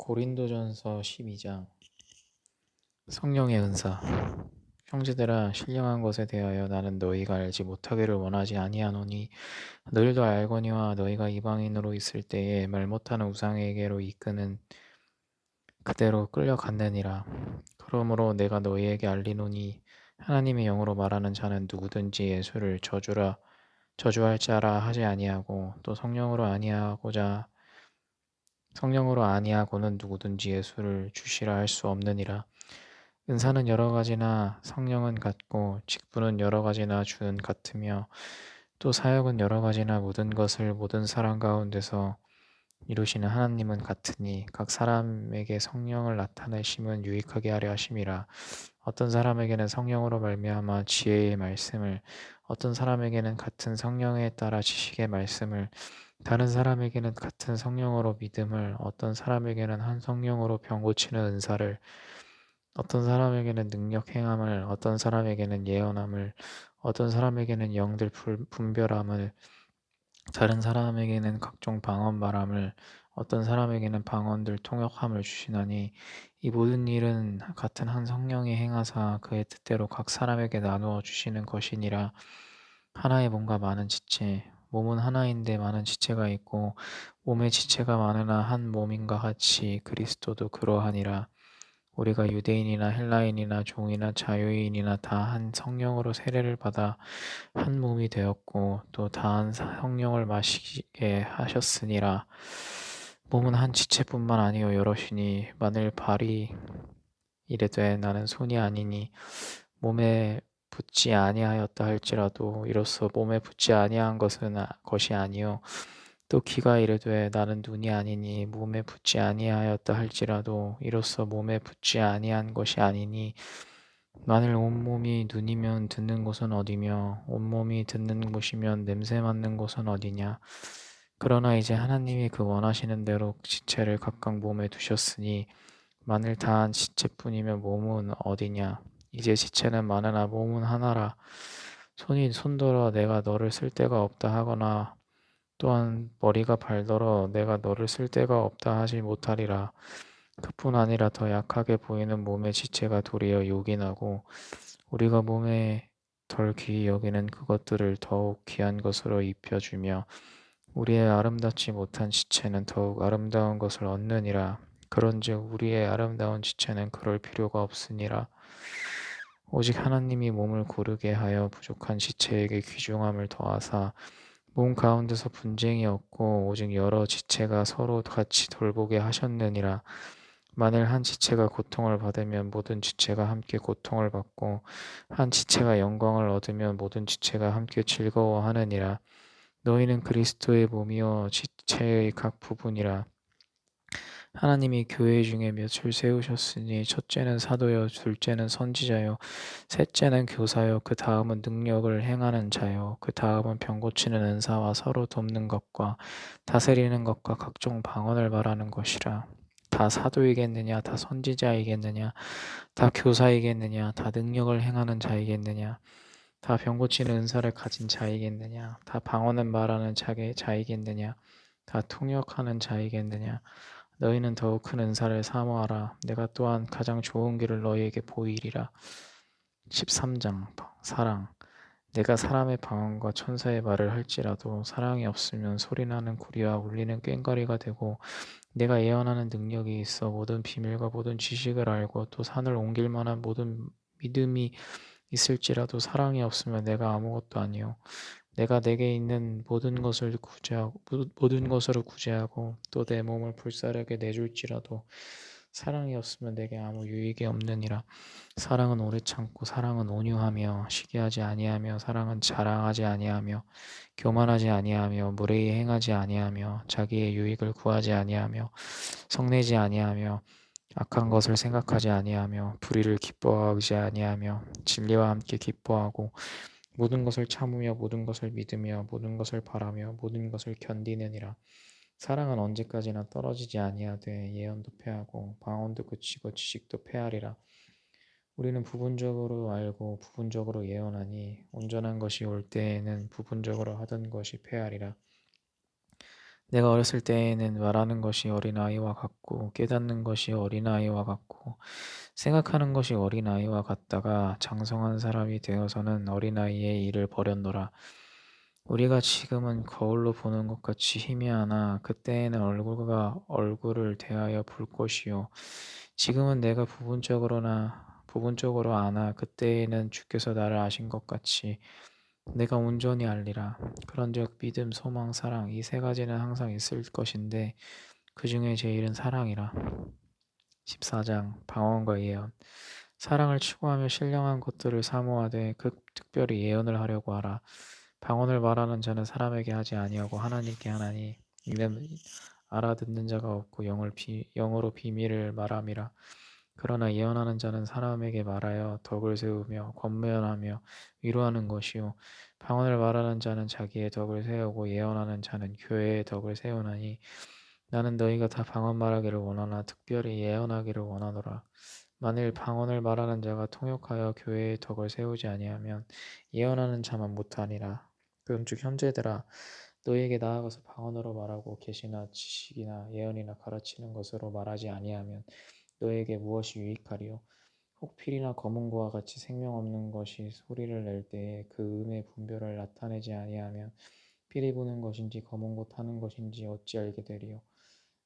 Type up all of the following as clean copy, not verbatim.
고린도전서 12장 성령의 은사. 형제들아, 신령한 것에 대하여 나는 너희가 알지 못하기를 원하지 아니하노니 너희도 알거니와 너희가 이방인으로 있을 때에 말 못하는 우상에게로 이끄는 그대로 끌려갔느니라. 그러므로 내가 너희에게 알리노니 하나님의 영으로 말하는 자는 누구든지 예수를 저주할 자라 하지 아니하고 또 성령으로 아니하고는 누구든지 예수를 주시라 할 수 없느니라. 은사는 여러 가지나 성령은 같고 직분은 여러 가지나 주는 같으며 또 사역은 여러 가지나 모든 것을 모든 사람 가운데서 이루시는 하나님은 같으니 각 사람에게 성령을 나타내심은 유익하게 하려 하심이라. 어떤 사람에게는 성령으로 말미암아 지혜의 말씀을, 어떤 사람에게는 같은 성령에 따라 지식의 말씀을, 다른 사람에게는 같은 성령으로 믿음을, 어떤 사람에게는 한 성령으로 병 고치는 은사를, 어떤 사람에게는 능력 행함을, 어떤 사람에게는 예언함을, 어떤 사람에게는 영들 분별함을, 다른 사람에게는 각종 방언 말함을, 어떤 사람에게는 방언들 통역함을 주시나니 이 모든 일은 같은 한 성령이 행하사 그의 뜻대로 각 사람에게 나누어 주시는 것이니라. 하나의 몸과 많은 지체, 몸은 하나인데 많은 지체가 있고 몸의 지체가 많으나 한 몸인과 같이 그리스도도 그러하니라. 우리가 유대인이나 헬라인이나 종이나 자유인이나 다 한 성령으로 세례를 받아 한 몸이 되었고 또 다 한 성령을 마시게 하셨으니라. 몸은 한 지체뿐만 아니요 여럿이니 만일 발이 이르되 나는 손이 아니니 몸에 붙지 아니하였다 할지라도 이로써 몸에 붙지 아니한 것이 아니요 또 귀가 이르되 나는 눈이 아니니 몸에 붙지 아니하였다 할지라도 이로써 몸에 붙지 아니한 것이 아니니 만일 온몸이 눈이면 듣는 곳은 어디며 온몸이 듣는 곳이면 냄새 맡는 곳은 어디냐. 그러나 이제 하나님이 그 원하시는 대로 지체를 각각 몸에 두셨으니 만일 다한 지체뿐이면 몸은 어디냐. 이제 지체는 많으나 몸은 하나라. 손이 손더러 내가 너를 쓸 데가 없다 하거나 또한 머리가 발더러 내가 너를 쓸 데가 없다 하지 못하리라. 그뿐 아니라 더 약하게 보이는 몸의 지체가 도리어 요긴하고 우리가 몸에 덜 귀히 여기는 그것들을 더욱 귀한 것으로 입혀주며 우리의 아름답지 못한 지체는 더욱 아름다운 것을 얻느니라. 그런즉 우리의 아름다운 지체는 그럴 필요가 없으니라. 오직 하나님이 몸을 고르게 하여 부족한 지체에게 귀중함을 더하사 몸 가운데서 분쟁이 없고 오직 여러 지체가 서로 같이 돌보게 하셨느니라. 만일 한 지체가 고통을 받으면 모든 지체가 함께 고통을 받고 한 지체가 영광을 얻으면 모든 지체가 함께 즐거워하느니라. 너희는 그리스도의 몸이요 지체의 각 부분이라. 하나님이 교회 중에 몇을 세우셨으니 첫째는 사도요 둘째는 선지자요 셋째는 교사요 그 다음은 능력을 행하는 자요 그 다음은 병 고치는 은사와 서로 돕는 것과 다스리는 것과 각종 방언을 말하는 것이라. 다 사도이겠느냐 다 선지자이겠느냐 다 교사이겠느냐 다 능력을 행하는 자이겠느냐 다 병 고치는 은사를 가진 자이겠느냐 다 방언을 말하는 자이겠느냐 다 통역하는 자이겠느냐. 너희는 더욱 큰 은사를 사모하라. 내가 또한 가장 좋은 길을 너희에게 보이리라. 13장 사랑. 내가 사람의 방언과 천사의 말을 할지라도 사랑이 없으면 소리나는 구리와 울리는 꽹과리가 되고 내가 예언하는 능력이 있어 모든 비밀과 모든 지식을 알고 또 산을 옮길 만한 모든 믿음이 있을지라도 사랑이 없으면 내가 아무것도 아니요 내가 내게 있는 모든 것으로 구제하고 또 내 몸을 불사르게 내줄지라도 사랑이 없으면 내게 아무 유익이 없느니라. 사랑은 오래 참고 사랑은 온유하며 시기하지 아니하며 사랑은 자랑하지 아니하며 교만하지 아니하며 무례히 행하지 아니하며 자기의 유익을 구하지 아니하며 성내지 아니하며 악한 것을 생각하지 아니하며 불의를 기뻐하지 아니하며 진리와 함께 기뻐하고 모든 것을 참으며 모든 것을 믿으며 모든 것을 바라며 모든 것을 견디느니라. 사랑은 언제까지나 떨어지지 아니하되 예언도 패하고 방언도 그치고 지식도 패하리라. 우리는 부분적으로 알고 부분적으로 예언하니 온전한 것이 올 때에는 부분적으로 하던 것이 패하리라. 내가 어렸을 때에는 말하는 것이 어린아이와 같고 깨닫는 것이 어린아이와 같고 생각하는 것이 어린아이와 같다가 장성한 사람이 되어서는 어린아이의 일을 버렸노라. 우리가 지금은 거울로 보는 것 같이 희미하나 그때에는 얼굴과 얼굴을 대하여 볼 것이요. 지금은 내가 부분적으로 아나 그때에는 주께서 나를 아신 것 같이 내가 온전히 알리라. 그런즉 믿음, 소망, 사랑 이 세 가지는 항상 있을 것인데 그 중에 제일은 사랑이라. 14장 방언과 예언. 사랑을 추구하며 신령한 것들을 사모하되 특별히 예언을 하려고 하라. 방언을 말하는 자는 사람에게 하지 아니하고 하나님께 하나니 이는 알아듣는 자가 없고 영어로 비밀을 말함이라. 그러나 예언하는 자는 사람에게 말하여 덕을 세우며 권면하며 위로하는 것이요 방언을 말하는 자는 자기의 덕을 세우고 예언하는 자는 교회의 덕을 세우나니 나는 너희가 다 방언 말하기를 원하나 특별히 예언하기를 원하노라. 만일 방언을 말하는 자가 통역하여 교회의 덕을 세우지 아니하면 예언하는 자만 못하니라. 그런즉 형제들아 너희에게 나아가서 방언으로 말하고 계시나 지식이나 예언이나 가르치는 것으로 말하지 아니하면 너희에게 무엇이 유익하리요? 혹 필이나 검은고와 같이 생명 없는 것이 소리를 낼 때에 그 음의 분별을 나타내지 아니하면 필이 부는 것인지 검은고 타는 것인지 어찌 알게 되리요?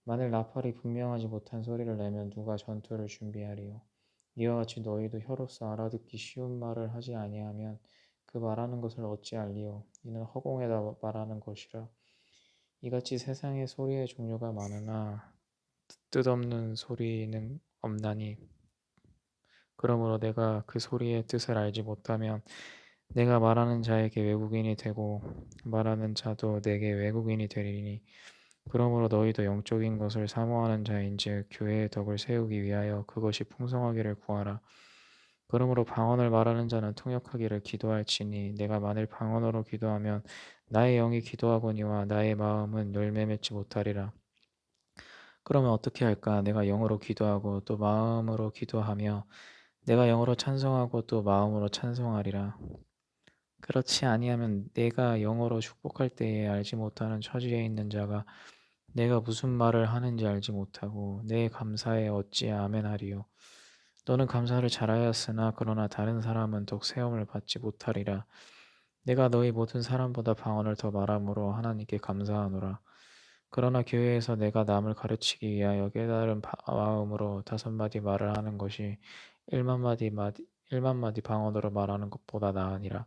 만일 나팔이 분명하지 못한 소리를 내면 누가 전투를 준비하리요? 이와 같이 너희도 혀로서 알아듣기 쉬운 말을 하지 아니하면 그 말하는 것을 어찌 알리요? 이는 허공에다 말하는 것이라. 이같이 세상에 소리의 종류가 많으나 뜻없는 소리는 없나니 그러므로 내가 그 소리의 뜻을 알지 못하면 내가 말하는 자에게 외국인이 되고 말하는 자도 내게 외국인이 되리니 그러므로 너희도 영적인 것을 사모하는 자인즉 교회의 덕을 세우기 위하여 그것이 풍성하기를 구하라. 그러므로 방언을 말하는 자는 통역하기를 기도할지니 내가 만일 방언으로 기도하면 나의 영이 기도하거니와 나의 마음은 열매 맺지 못하리라. 그러면 어떻게 할까? 내가 영으로 기도하고 또 마음으로 기도하며 내가 영으로 찬송하고 또 마음으로 찬송하리라. 그렇지 아니하면 내가 영어로 축복할 때에 알지 못하는 처지에 있는 자가 내가 무슨 말을 하는지 알지 못하고 내 감사에 어찌 아멘하리요. 너는 감사를 잘하였으나 그러나 다른 사람은 더욱 세움을 받지 못하리라. 내가 너희 모든 사람보다 방언을 더 말함으로 하나님께 감사하노라. 그러나 교회에서 내가 남을 가르치기 위하여 깨달은 마음으로 5마디 말을 하는 것이 1만 마디 방언으로 말하는 것보다 나으니라.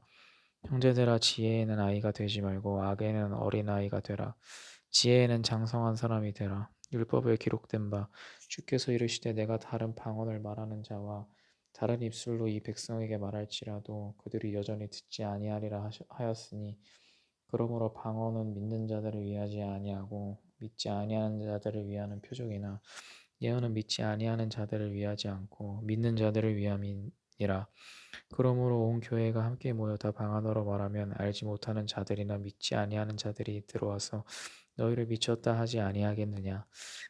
형제들아 지혜에는 아이가 되지 말고 악에는 어린아이가 되라. 지혜에는 장성한 사람이 되라. 율법에 기록된 바 주께서 이르시되 내가 다른 방언을 말하는 자와 다른 입술로 이 백성에게 말할지라도 그들이 여전히 듣지 아니하리라 하였으니 그러므로 방언은 믿는 자들을 위하지 아니하고 믿지 아니하는 자들을 위하는 표적이나 예언은 믿지 아니하는 자들을 위하지 않고 믿는 자들을 위함이니라. 그러므로 온 교회가 함께 모여 다 방언으로 말하면 알지 못하는 자들이나 믿지 아니하는 자들이 들어와서 너희를 미쳤다 하지 아니하겠느냐.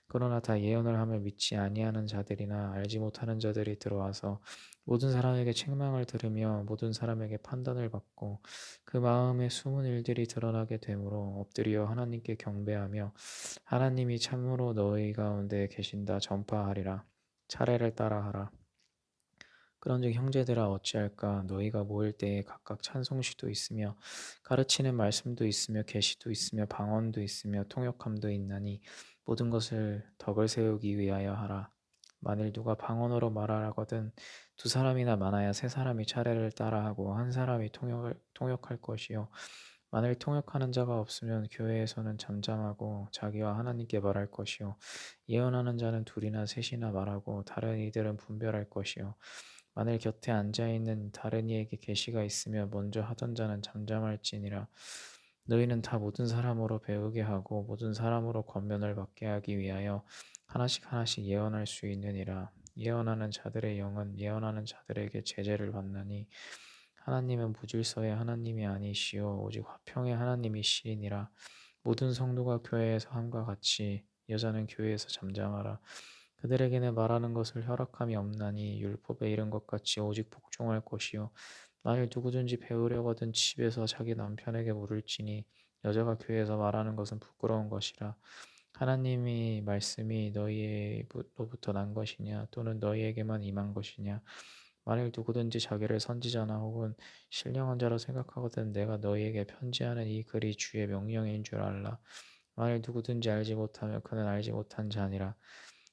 그러나 다 예언을 하며 믿지 아니하는 자들이나 알지 못하는 자들이 들어와서 모든 사람에게 책망을 들으며 모든 사람에게 판단을 받고 그 마음에 숨은 일들이 드러나게 되므로 엎드려 하나님께 경배하며 하나님이 참으로 너희 가운데 계신다 전파하리라. 차례를 따라하라. 그런즉 형제들아 어찌할까 너희가 모일 때에 각각 찬송시도 있으며 가르치는 말씀도 있으며 계시도 있으며 방언도 있으며 통역함도 있나니 모든 것을 덕을 세우기 위하여 하라. 만일 누가 방언으로 말하라거든 두 사람이나 많아야 세 사람이 차례를 따라하고 한 사람이 통역할 것이요 만일 통역하는 자가 없으면 교회에서는 잠잠하고 자기와 하나님께 말할 것이요 예언하는 자는 둘이나 셋이나 말하고 다른 이들은 분별할 것이요 만일 곁에 앉아있는 다른 이에게 계시가 있으며 먼저 하던 자는 잠잠할지니라. 너희는 다 모든 사람으로 배우게 하고 모든 사람으로 권면을 받게 하기 위하여 하나씩 하나씩 예언할 수 있느니라. 예언하는 자들의 영은 예언하는 자들에게 제재를 받나니 하나님은 무질서의 하나님이 아니시오 오직 화평의 하나님이시니라. 모든 성도가 교회에서 함과 같이 여자는 교회에서 잠잠하라. 그들에게는 말하는 것을 허락함이 없나니 율법에 이른 것 같이 오직 복종할 것이요 만일 누구든지 배우려거든 집에서 자기 남편에게 물을지니 여자가 교회에서 말하는 것은 부끄러운 것이라. 하나님이 말씀이 너희로부터 난 것이냐 또는 너희에게만 임한 것이냐. 만일 누구든지 자기를 선지자나 혹은 신령한 자로 생각하거든 내가 너희에게 편지하는 이 글이 주의 명령인 줄 알라. 만일 누구든지 알지 못하면 그는 알지 못한 자니라.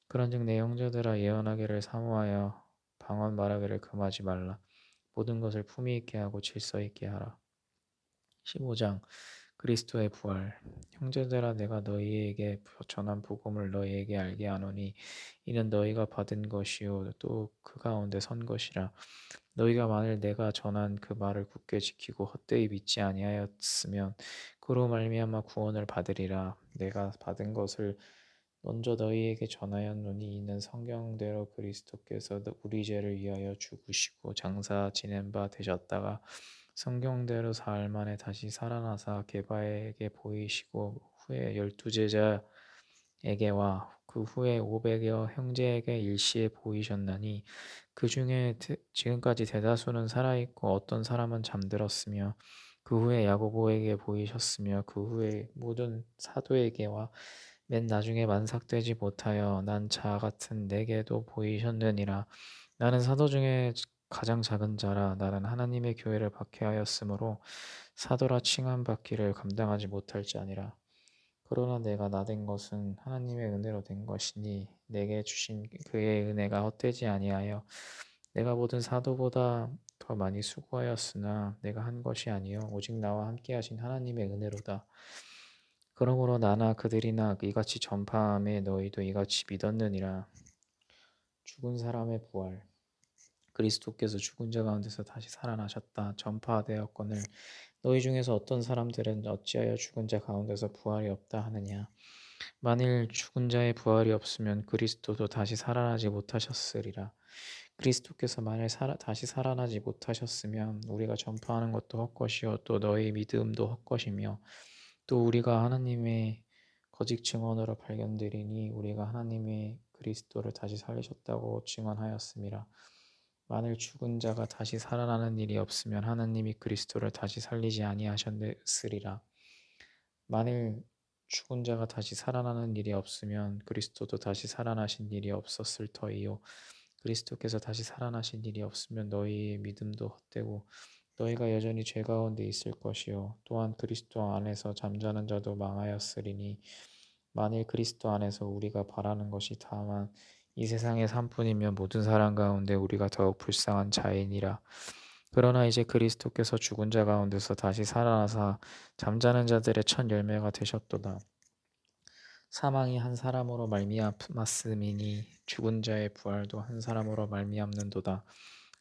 그런즉 내 형제들아 예언하기를 사모하여 방언 말하기를 금하지 말라. 모든 것을 품위 있게 하고 질서 있게 하라. 15장 그리스도의 부활. 형제들아 내가 너희에게 전한 복음을 너희에게 알게 하노니 이는 너희가 받은 것이요 또 그 가운데 선 것이라. 너희가 만일 내가 전한 그 말을 굳게 지키고 헛되이 믿지 아니하였으면 그로 말미암아 구원을 받으리라. 내가 받은 것을 먼저 너희에게 전하였노니 이는 성경대로 그리스도께서 우리 죄를 위하여 죽으시고 장사 지낸 바 되셨다가 성경대로 사흘 만에 다시 살아나사 게바에게 보이시고 후에 12제자에게와 그 후에 500여 형제에게 일시에 보이셨나니 그 중에 지금까지 대다수는 살아있고 어떤 사람은 잠들었으며 그 후에 야고보에게 보이셨으며 그 후에 모든 사도에게와 맨 나중에 만삭되지 못하여 난 자 같은 내게도 보이셨느니라. 나는 사도 중에 가장 작은 자라. 나는 하나님의 교회를 박해하였으므로 사도라 칭함 받기를 감당하지 못할 자니라. 그러나 내가 나된 것은 하나님의 은혜로 된 것이니 내게 주신 그의 은혜가 헛되지 아니하여 내가 모든 사도보다 더 많이 수고하였으나 내가 한 것이 아니요 오직 나와 함께 하신 하나님의 은혜로다. 그러므로 나나 그들이나 이같이 전파함에 너희도 이같이 믿었느니라. 죽은 사람의 부활. 그리스도께서 죽은 자 가운데서 다시 살아나셨다. 전파되었거늘 너희 중에서 어떤 사람들은 어찌하여 죽은 자 가운데서 부활이 없다 하느냐. 만일 죽은 자의 부활이 없으면 그리스도도 다시 살아나지 못하셨으리라. 그리스도께서 만일 다시 살아나지 못하셨으면 우리가 전파하는 것도 헛것이요 또 너희 믿음도 헛것이며 또 우리가 하나님의 거짓 증언으로 발견되리니 우리가 하나님의 그리스도를 다시 살리셨다고 증언하였음이라. 만일 죽은 자가 다시 살아나는 일이 없으면 하나님이 그리스도를 다시 살리지 아니하셨으리라. 만일 죽은 자가 다시 살아나는 일이 없으면 그리스도도 다시 살아나신 일이 없었을 터이요. 그리스도께서 다시 살아나신 일이 없으면 너희의 믿음도 헛되고 너희가 여전히 죄 가운데 있을 것이요 또한 그리스도 안에서 잠자는 자도 망하였으리니 만일 그리스도 안에서 우리가 바라는 것이 다만 이 세상의 삶뿐이면 모든 사람 가운데 우리가 더욱 불쌍한 자이니라. 그러나 이제 그리스도께서 죽은 자 가운데서 다시 살아나사 잠자는 자들의 첫 열매가 되셨도다. 사망이 한 사람으로 말미암았음이니 죽은 자의 부활도 한 사람으로 말미암는도다.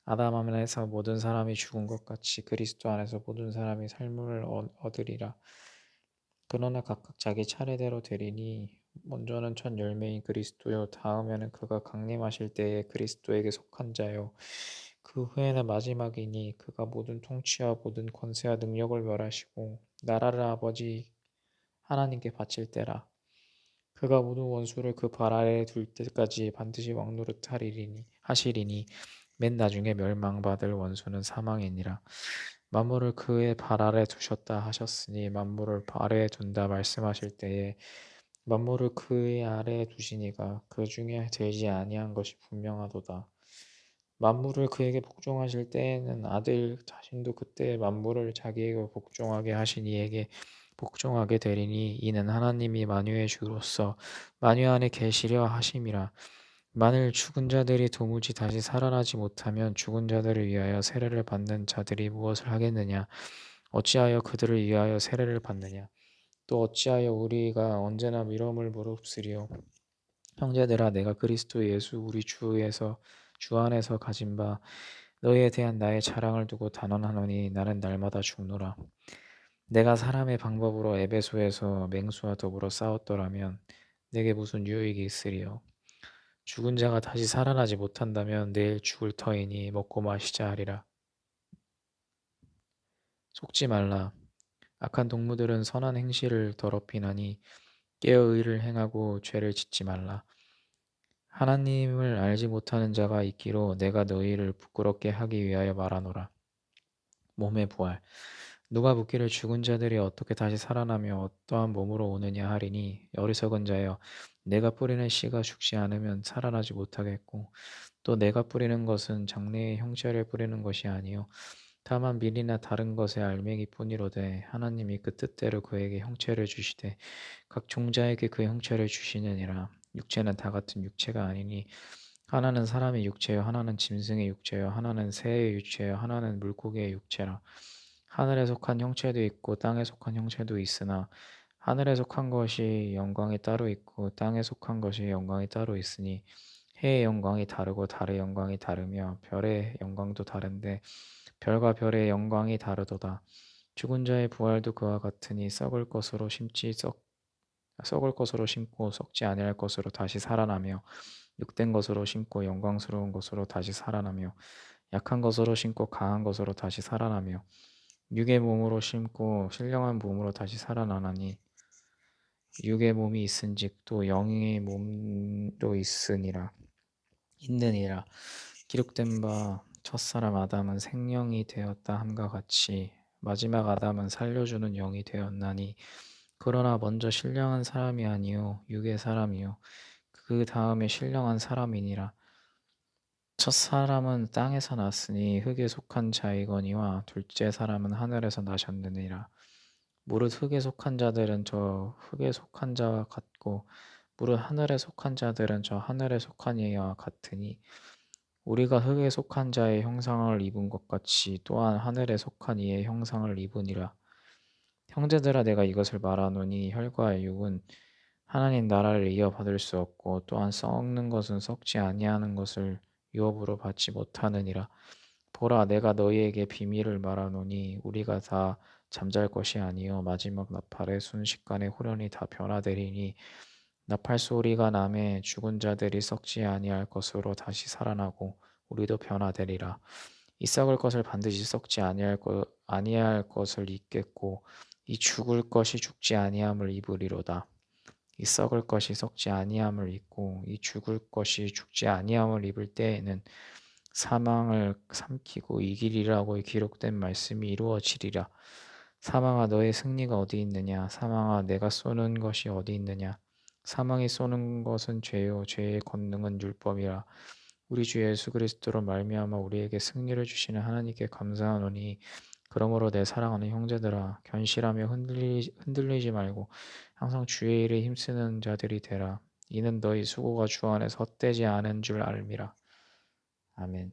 아담 안에서 모든 사람이 죽은 것 같이 그리스도 안에서 모든 사람이 삶을 얻으리라. 그러나 각각 자기 차례대로 되리니 먼저는 첫 열매인 그리스도요 다음에는 그가 강림하실 때에 그리스도에게 속한 자요 그 후에는 마지막이니 그가 모든 통치와 모든 권세와 능력을 멸하시고 나라를 아버지 하나님께 바칠 때라. 그가 모든 원수를 그 발 아래에 둘 때까지 반드시 하시리니 맨 나중에 멸망받을 원수는 사망이니라. 만물을 그의 발 아래 두셨다 하셨으니 만물을 발에 둔다 말씀하실 때에 만물을 그의 아래에 두시니가 그 중에 되지 아니한 것이 분명하도다. 만물을 그에게 복종하실 때에는 아들 자신도 그때 만물을 자기에게 복종하게 하신 이에게 복종하게 되리니 이는 하나님이 만유의 주로서 만유 안에 계시려 하심이라. 만일 죽은 자들이 도무지 다시 살아나지 못하면 죽은 자들을 위하여 세례를 받는 자들이 무엇을 하겠느냐? 어찌하여 그들을 위하여 세례를 받느냐? 또 어찌하여 우리가 언제나 미움을 무릅쓰리요? 형제들아 내가 그리스도 예수 우리 주 안에서 가진 바 너희에 대한 나의 자랑을 두고 단언하노니 나는 날마다 죽노라. 내가 사람의 방법으로 에베소에서 맹수와 더불어 싸웠더라면 내게 무슨 유익이 있으리요? 죽은 자가 다시 살아나지 못한다면 내일 죽을 터이니 먹고 마시자 하리라. 속지 말라. 악한 동무들은 선한 행실을 더럽히나니 깨어 의를 행하고 죄를 짓지 말라. 하나님을 알지 못하는 자가 있기로 내가 너희를 부끄럽게 하기 위하여 말하노라. 몸의 부활. 누가 묻기를 죽은 자들이 어떻게 다시 살아나며 어떠한 몸으로 오느냐 하리니 어리석은 자여 내가 뿌리는 씨가 죽지 않으면 살아나지 못하겠고 또 내가 뿌리는 것은 장래의 형체를 뿌리는 것이 아니요 다만 밀이나 다른 것의 알맹이뿐이로되 하나님이 그 뜻대로 그에게 형체를 주시되 각 종자에게 그 형체를 주시느니라. 육체는 다 같은 육체가 아니니 하나는 사람의 육체요 하나는 짐승의 육체요 하나는 새의 육체요 하나는 물고기의 육체라. 하늘에 속한 형체도 있고 땅에 속한 형체도 있으나 하늘에 속한 것이 영광이 따로 있고 땅에 속한 것이 영광이 따로 있으니 해의 영광이 다르고 달의 영광이 다르며 별의 영광도 다른데 별과 별의 영광이 다르도다. 죽은 자의 부활도 그와 같으니 썩을 것으로 심고 썩지 아니할 것으로 다시 살아나며 육된 것으로 심고 영광스러운 것으로 다시 살아나며 약한 것으로 심고 강한 것으로 다시 살아나며 육의 몸으로 심고 신령한 몸으로 다시 살아나나니 육의 몸이 있은즉 또 영의 몸도 있느니라. 기록된 바 첫사람 아담은 생명이 되었다 함과 같이 마지막 아담은 살려주는 영이 되었나니 그러나 먼저 신령한 사람이 아니요 육의 사람이요 그 다음에 신령한 사람이니라. 첫 사람은 땅에서 났으니 흙에 속한 자이거니와 둘째 사람은 하늘에서 나셨느니라. 무릇 흙에 속한 자들은 저 흙에 속한 자와 같고 무릇 하늘에 속한 자들은 저 하늘에 속한 이와 같으니 우리가 흙에 속한 자의 형상을 입은 것 같이 또한 하늘에 속한 이의 형상을 입으니라. 형제들아 내가 이것을 말하노니 혈과 육은 하나님 나라를 이어받을 수 없고 또한 썩는 것은 썩지 아니하는 것을 유업으로 받지 못하느니라. 보라 내가 너희에게 비밀을 말하노니 우리가 다 잠잘 것이 아니요 마지막 나팔의 순식간에 후련히 다 변화되리니 나팔 소리가 나매 죽은 자들이 썩지 아니할 것으로 다시 살아나고 우리도 변화되리라. 이 썩을 것을 반드시 썩지 아니할 것을 입겠고 이 죽을 것이 죽지 아니함을 입으리로다. 이 썩을 것이 썩지 아니함을 입고 이 죽을 것이 죽지 아니함을 입을 때에는 사망을 삼키고 이기리라고 기록된 말씀이 이루어지리라. 사망아 너의 승리가 어디 있느냐? 사망아 내가 쏘는 것이 어디 있느냐? 사망이 쏘는 것은 죄요 죄의 권능은 율법이라. 우리 주 예수 그리스도로 말미암아 우리에게 승리를 주시는 하나님께 감사하노니 그러므로 내 사랑하는 형제들아 견실하며 흔들리지 말고 항상 주의 일에 힘쓰는 자들이 되라. 이는 너희 수고가 주 안에서 헛되지 않은 줄 알미라. 아멘.